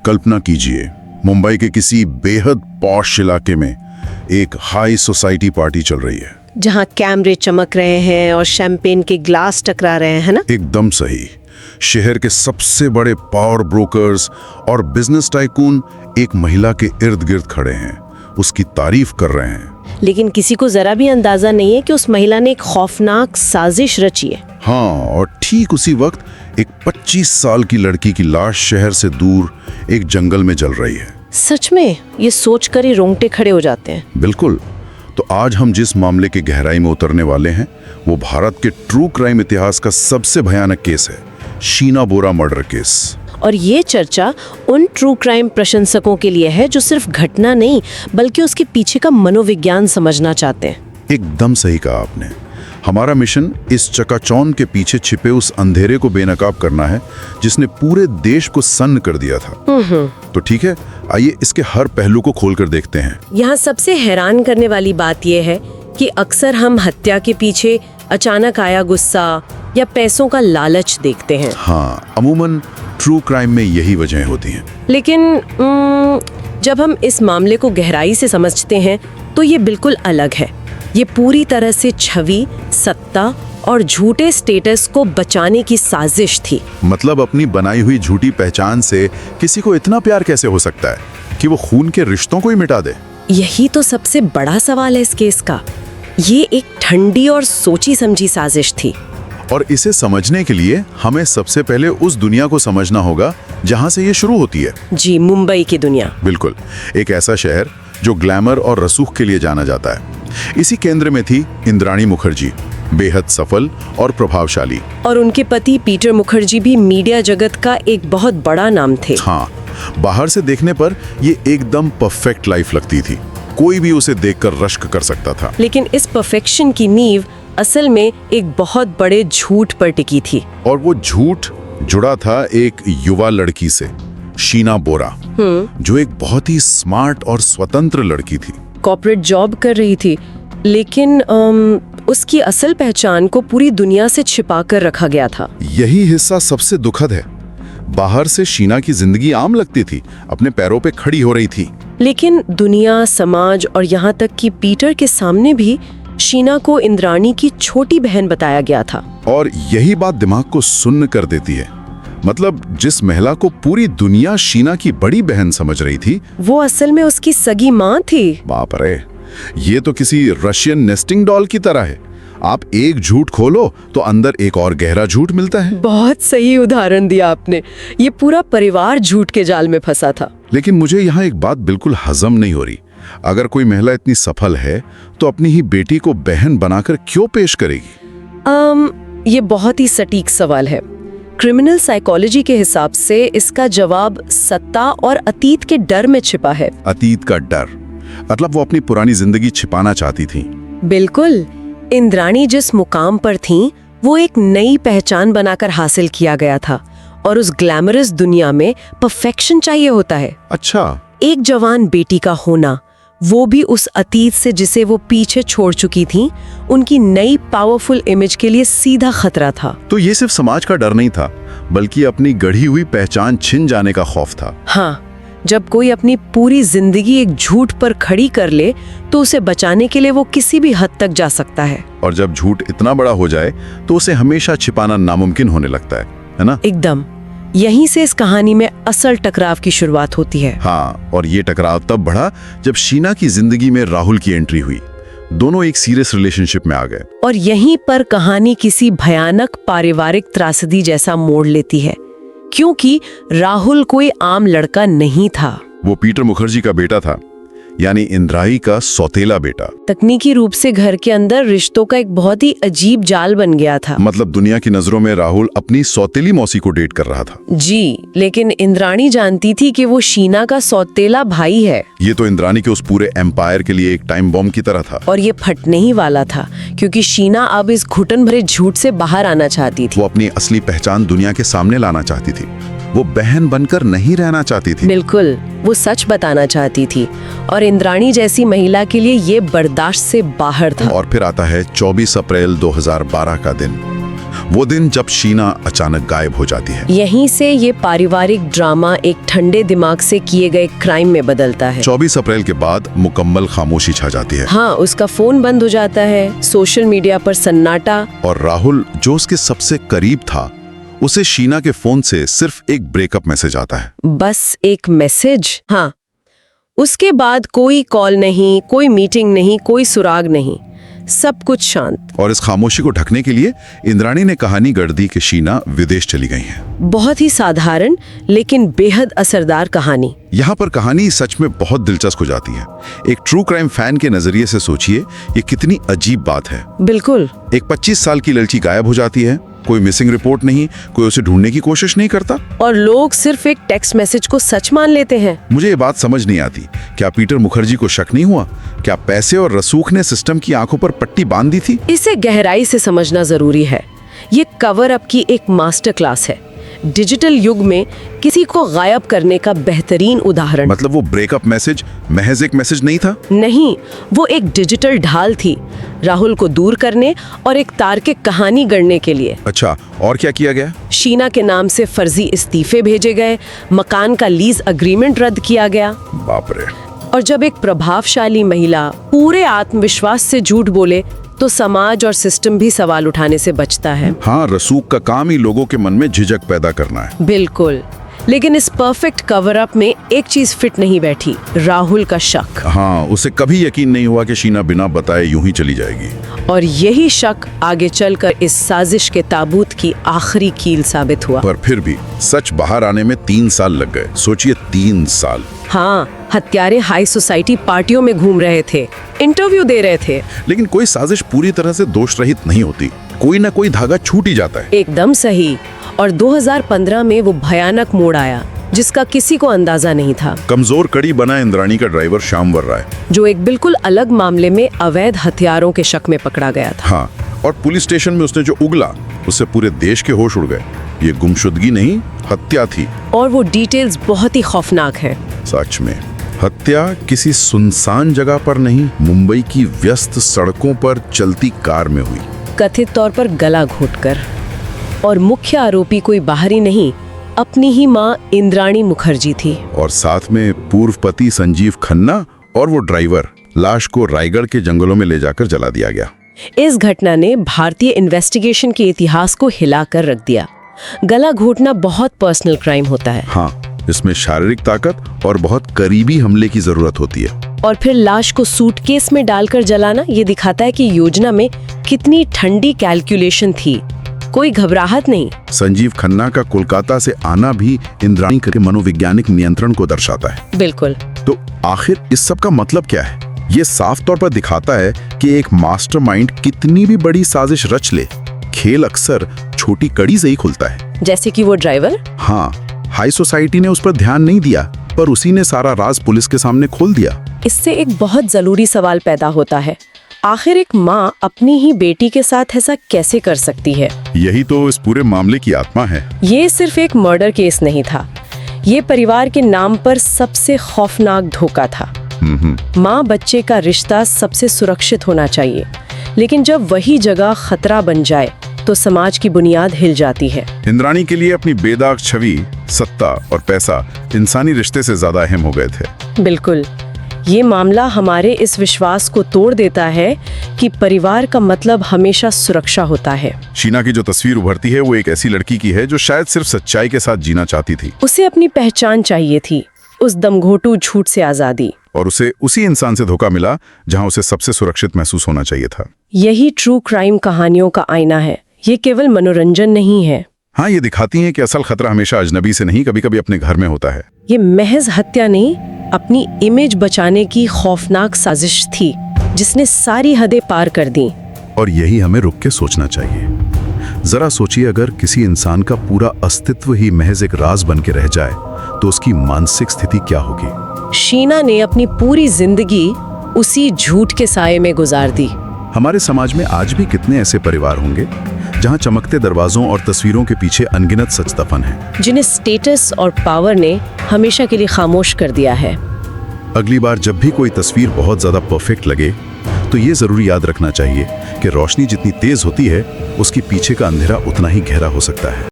कल्पना कीजिए, मुंबई के किसी बेहद पॉश इलाके में एक हाई सोसाइटी पार्टी चल रही है, जहाँ कैमरे चमक रहे हैं और शैंपेन के ग्लास टकरा रहे हैं ना। एकदम सही। शहर के सबसे बड़े पावर ब्रोकर्स और बिजनेस टाइकून एक महिला के इर्द गिर्द खड़े हैं, उसकी तारीफ कर रहे हैं। लेकिन किसी को जरा भी अंदाजा नहीं है कि उस महिला ने एक खौफनाक साजिश रची है। हाँ, और ठीक उसी वक्त एक 25 साल की लड़की की लाश शहर से दूर एक जंगल में जल रही है। सच में ये सोचकर ही रोंगटे खड़े हो जाते हैं। बिल्कुल। तो आज हम जिस मामले की गहराई में उतरने वाले हैं वो भारत के ट्रू क्राइम इतिहास का सबसे भयानक केस है, शीना बोरा मर्डर केस। और ये चर्चा उन ट्रू क्राइम प्रशंसकों के लिए है जो सिर्फ घटना नहीं बल्कि उसके पीछे का मनोविज्ञान समझना चाहते हैं। एकदम सही कहा आपने। हमारा मिशन इस चकाचौंध के पीछे छिपे उस अंधेरे को बेनकाब करना है जिसने पूरे देश को सन्न कर दिया था। तो ठीक है, आइए इसके हर पहलू को खोलकर देखते हैं। यहाँ सबसे हैरान करने वाली बात यह है कि अक्सर हम हत्या के पीछे अचानक आया गुस्सा या पैसों का लालच देखते हैं। हाँ, अमूमन ट्रू क्राइम में यही वजह होती हैं। लेकिन जब हम इस मामले को गहराई से समझते हैं तो ये बिल्कुल अलग है। ये पूरी तरह से छवि, सत्ता और झूठे स्टेटस को बचाने की साजिश थी। मतलब अपनी बनाई हुई झूठी पहचान से किसी को इतना प्यार कैसे हो सकता है कि वो खून के रिश्तों को ही मिटा दे? यही तो सबसे बड़ा सवाल है इस केस का। ये एक ठंडी और सोची समझी साजिश थी। और इसे समझने के लिए हमें सबसे पहले उस दुनिया को समझना होगा जहां से ये शुरू होती है। जी, मुंबई की दुनिया। बिल्कुल, एक ऐसा शहर जो ग्लैमर और रसूख के लिए जाना जाता है। इसी केंद्र में थी इंद्राणी मुखर्जी, बेहद सफल और प्रभावशाली। और उनके पति पीटर मुखर्जी भी मीडिया जगत का एक बहुत बड़ा नाम थे। हाँ, बाहर से देखने पर ये एकदम परफेक्ट लाइफ लगती थी, कोई भी उसे देखकर रश्क कर सकता था। लेकिन इस परफेक्शन की नींव असल में एक बहुत बड़े झूठ पर टिकी थी। और वो झूठ जुड़ा था एक युवा लड़की से, शीना बोरा, जो एक बहुत ही स्मार्ट और स्वतंत्र लड़की थी। कॉर्पोरेट जॉब कर रही थी, लेकिन उसकी असल पहचान को पूरी दुनिया से छिपा कर रखा गया था। यही हिस्सा सबसे दुखद है। बाहर से शीना की जिंदगी आम लगती थी, अपने पैरों पे खड़ी हो रही थी। लेकिन दुनिया, समाज और यहाँ तक कि पीटर के सामने भी शीना को इंद्राणी की छोटी बहन बताया गया था। और यही बात दिमाग को सुन्न कर देती है। मतलब जिस महिला को पूरी दुनिया शीना की बड़ी बहन समझ रही थी, वो असल में उसकी सगी माँ थी। बाप रे, ये तो किसी रशियन नेस्टिंग डॉल की तरह है। आप एक झूठ खोलो तो अंदर एक और गहरा झूठ मिलता है। बहुत सही उदाहरण दिया आपने। ये पूरा परिवार झूठ के जाल में फंसा था। लेकिन मुझे यहाँ एक बात बिल्कुल हजम नहीं हो रही। अगर कोई महिला इतनी सफल है तो अपनी ही बेटी को बहन बनाकर क्यों पेश करेगी? ये बहुत ही सटीक सवाल है। क्रिमिनल साइकोलॉजी के हिसाब से इसका जवाब सत्ता और अतीत के डर में छिपा है। अतीत का डर मतलब वो अपनी पुरानी जिंदगी छिपाना चाहती थी। बिल्कुल। इंद्राणी जिस मुकाम पर थीं, वो एक नई पहचान बनाकर हासिल किया गया था और उस ग्लैमरस दुनिया में परफेक्शन चाहिए होता है। अच्छा, एक जवान बेटी का होना, वो भी उस अतीत से जिसे वो पीछे छोड़ चुकी थीं, उनकी नई पावरफुल इमेज के लिए सीधा खतरा था। तो ये सिर्फ समाज का डर नहीं था, बल्कि अपनी गढ़ी हुई पहचान छिन जाने का खौफ था। हाँ, जब कोई अपनी पूरी जिंदगी एक झूठ पर खड़ी कर ले तो उसे बचाने के लिए वो किसी भी हद तक जा सकता है। और जब झूठ इतना बड़ा हो जाए तो उसे हमेशा छिपाना नामुमकिन होने लगता है ना? एकदम। यहीं से इस कहानी में असल टकराव की शुरुआत होती है। हाँ, और ये टकराव तब बढ़ा जब शीना की जिंदगी में राहुल की एंट्री हुई। दोनों एक सीरियस रिलेशनशिप में आ गए। और यहीं पर कहानी किसी भयानक पारिवारिक त्रासदी जैसा मोड़ लेती है, क्योंकि राहुल कोई आम लड़का नहीं था। वो पीटर मुखर्जी का बेटा था, यानी इंद्राणी का सौतेला बेटा। तकनीकी रूप से घर के अंदर रिश्तों का एक बहुत ही अजीब जाल बन गया था। मतलब दुनिया की नजरों में राहुल अपनी सौतेली मौसी को डेट कर रहा था। जी, लेकिन इंद्राणी जानती थी कि वो शीना का सौतेला भाई है। ये तो इंद्राणी के उस पूरे एम्पायर के लिए एक टाइम बॉम्ब की तरह था। और ये फटने ही वाला था, क्योंकि शीना अब इस घुटन भरे झूठ से बाहर आना चाहती थी। वो अपनी असली पहचान दुनिया के सामने लाना चाहती थी। वो बहन बनकर नहीं रहना चाहती थी। बिल्कुल, वो सच बताना चाहती थी। और इंद्राणी जैसी महिला के लिए ये बर्दाश्त से बाहर था। और फिर आता है 24 अप्रैल 2012 का दिन। वो दिन जब शीना अचानक गायब हो जाती है। यहीं से ये पारिवारिक ड्रामा एक ठंडे दिमाग से किए गए क्राइम में बदलता है। 24 अप्रैल के बाद मुकम्मल खामोशी छा जाती है। हाँ, उसका फोन बंद हो जाता है, सोशल मीडिया पर सन्नाटा। और राहुल, जो उसके सबसे करीब था, उसे शीना के फोन से सिर्फ एक ब्रेकअप मैसेज आता है। बस एक मैसेज। हाँ, उसके बाद कोई कॉल नहीं, कोई मीटिंग नहीं, कोई सुराग नहीं, सब कुछ शांत। और इस खामोशी को ढकने के लिए इंद्राणी ने कहानी गढ़ दी कि शीना विदेश चली गई हैं। बहुत ही साधारण लेकिन बेहद असरदार कहानी। यहाँ पर कहानी सच में बहुत दिलचस्प हो जाती है। एक ट्रू क्राइम फैन के नजरिए से सोचिए, ये कितनी अजीब बात है। बिल्कुल। एक 25 साल की लड़की गायब हो जाती है, कोई मिसिंग रिपोर्ट नहीं, कोई उसे ढूंढने की कोशिश नहीं करता, और लोग सिर्फ एक टेक्स्ट मैसेज को सच मान लेते हैं। मुझे ये बात समझ नहीं आती, क्या पीटर मुखर्जी को शक नहीं हुआ? क्या पैसे और रसूख ने सिस्टम की आंखों पर पट्टी बांध दी थी? इसे गहराई से समझना जरूरी है। ये कवर अप की एक मास्टर क्लास है। डिजिटल युग में किसी को गायब करने का बेहतरीन उदाहरण। मतलब वो ब्रेकअप मैसेज महज एक मैसेज नहीं था? नहीं, वो एक डिजिटल ढाल थी, राहुल को दूर करने और एक तार्किक कहानी गढ़ने के लिए। अच्छा, और क्या किया गया? शीना के नाम से फर्जी इस्तीफे भेजे गए, मकान का लीज अग्रीमेंट रद्द किया गया। बाप रे। और जब एक प्रभावशाली महिला पूरे आत्मविश्वास से झूठ बोले तो समाज और सिस्टम भी सवाल उठाने से बचता है। हाँ, रसूख का काम ही लोगों के मन में झिझक पैदा करना है। बिल्कुल। लेकिन इस परफेक्ट कवर अप में एक चीज फिट नहीं बैठी, राहुल का शक। हाँ, उसे कभी यकीन नहीं हुआ कि शीना बिना बताए यूं ही चली जाएगी। और यही शक आगे चलकर इस साजिश के ताबूत की आखिरी कील साबित हुआ। पर फिर भी सच बाहर आने में 3 साल लग गए। सोचिए, 3 साल। हाँ, हत्यारे हाई सोसाइटी पार्टियों में घूम रहे थे, इंटरव्यू दे रहे थे। लेकिन कोई साजिश पूरी तरह से दोष रहित नहीं होती, कोई ना कोई धागा छूट ही जाता है। एकदम सही। और 2015 में वो भयानक मोड़ आया जिसका किसी को अंदाजा नहीं था। कमजोर कड़ी बना इंद्राणी का ड्राइवर श्यामवर राय, जो एक बिल्कुल अलग मामले में अवैध हथियारों के शक में पकड़ा गया था। हाँ, और पुलिस स्टेशन में उसने जो उगला, उससे पूरे देश के होश उड़ गए। ये गुमशुदगी नहीं, हत्या थी। और वो डिटेल्स बहुत ही खौफनाक हैं। सच में हत्या किसी सुनसान जगह पर नहीं, मुंबई की व्यस्त सड़कों पर चलती कार में हुई, कथित तौर पर गला घोटकर। और मुख्य आरोपी कोई बाहरी नहीं, अपनी ही मां इंद्राणी मुखर्जी थी। और साथ में पूर्व पति संजीव खन्ना और वो ड्राइवर। लाश को रायगढ़ के जंगलों में ले जाकर जला दिया गया। इस घटना ने भारतीय इन्वेस्टिगेशन के इतिहास को हिलाकर रख दिया। गला घोटना बहुत पर्सनल क्राइम होता है। हाँ, इसमें शारीरिक ताकत और बहुत करीबी हमले की जरूरत होती है। और फिर लाश को सूटकेस में डालकर जलाना, ये दिखाता है कि योजना में कितनी ठंडी कैलकुलेशन थी, कोई घबराहट नहीं। संजीव खन्ना का कोलकाता से आना भी इंद्राणी के मनोवैज्ञानिक नियंत्रण को दर्शाता है। बिल्कुल। तो आखिर इस सब का मतलब क्या है? ये साफ तौर पर दिखाता है कि एक मास्टरमाइंड कितनी भी बड़ी साजिश रच ले, खेल अक्सर छोटी कड़ी से ही खुलता है। जैसे कि वो ड्राइवर। हाँ, हाई सोसाइटी ने उस पर ध्यान नहीं दिया, पर उसी ने सारा राज पुलिस के सामने खोल दिया। इससे एक बहुत जरूरी सवाल पैदा होता है, आखिर एक माँ अपनी ही बेटी के साथ ऐसा कैसे कर सकती है? यही तो इस पूरे मामले की आत्मा है। ये सिर्फ एक मर्डर केस नहीं था, ये परिवार के नाम पर सबसे खौफनाक धोखा था। माँ बच्चे का रिश्ता सबसे सुरक्षित होना चाहिए, लेकिन जब वही जगह खतरा बन जाए तो समाज की बुनियाद हिल जाती है। इंद्राणी के लिए अपनी बेदाग छवि, सत्ता और पैसा इंसानी रिश्ते से ज्यादा अहम हो गए थे। बिल्कुल। ये मामला हमारे इस विश्वास को तोड़ देता है कि परिवार का मतलब हमेशा सुरक्षा होता है। शीना की जो तस्वीर उभरती है वो एक ऐसी लड़की की है जो शायद सिर्फ सच्चाई के साथ जीना चाहती थी। उसे अपनी पहचान चाहिए थी, उस दमघोटू झूठ से आजादी। और उसे उसी इंसान से धोखा मिला जहां उसे सबसे सुरक्षित महसूस होना चाहिए था। यही ट्रू क्राइम कहानियों का आईना है। ये केवल मनोरंजन नहीं है। हाँ, ये दिखाती हैं कि असल खतरा हमेशा अजनबी से नहीं, कभी कभी अपने घर में होता है। ये महज हत्या नहीं, अपनी इमेज बचाने की खौफनाक साजिश थी जिसने सारी हदें पार कर दी। और यही हमें रुक के सोचना चाहिए। जरा सोचिए, अगर किसी इंसान का पूरा अस्तित्व ही महज एक राज बन के रह जाए तो उसकी मानसिक स्थिति क्या होगी? शीना ने अपनी पूरी जिंदगी उसी झूठ के साये में गुजार दी। हमारे समाज में आज भी कितने ऐसे परिवार होंगे जहां चमकते दरवाजों और तस्वीरों के पीछे अनगिनत सच दफन है, जिन्हें स्टेटस और पावर ने हमेशा के लिए खामोश कर दिया है। अगली बार जब भी कोई तस्वीर बहुत ज्यादा परफेक्ट लगे तो ये जरूर याद रखना चाहिए कि रोशनी जितनी तेज होती है उसके पीछे का अंधेरा उतना ही गहरा हो सकता है।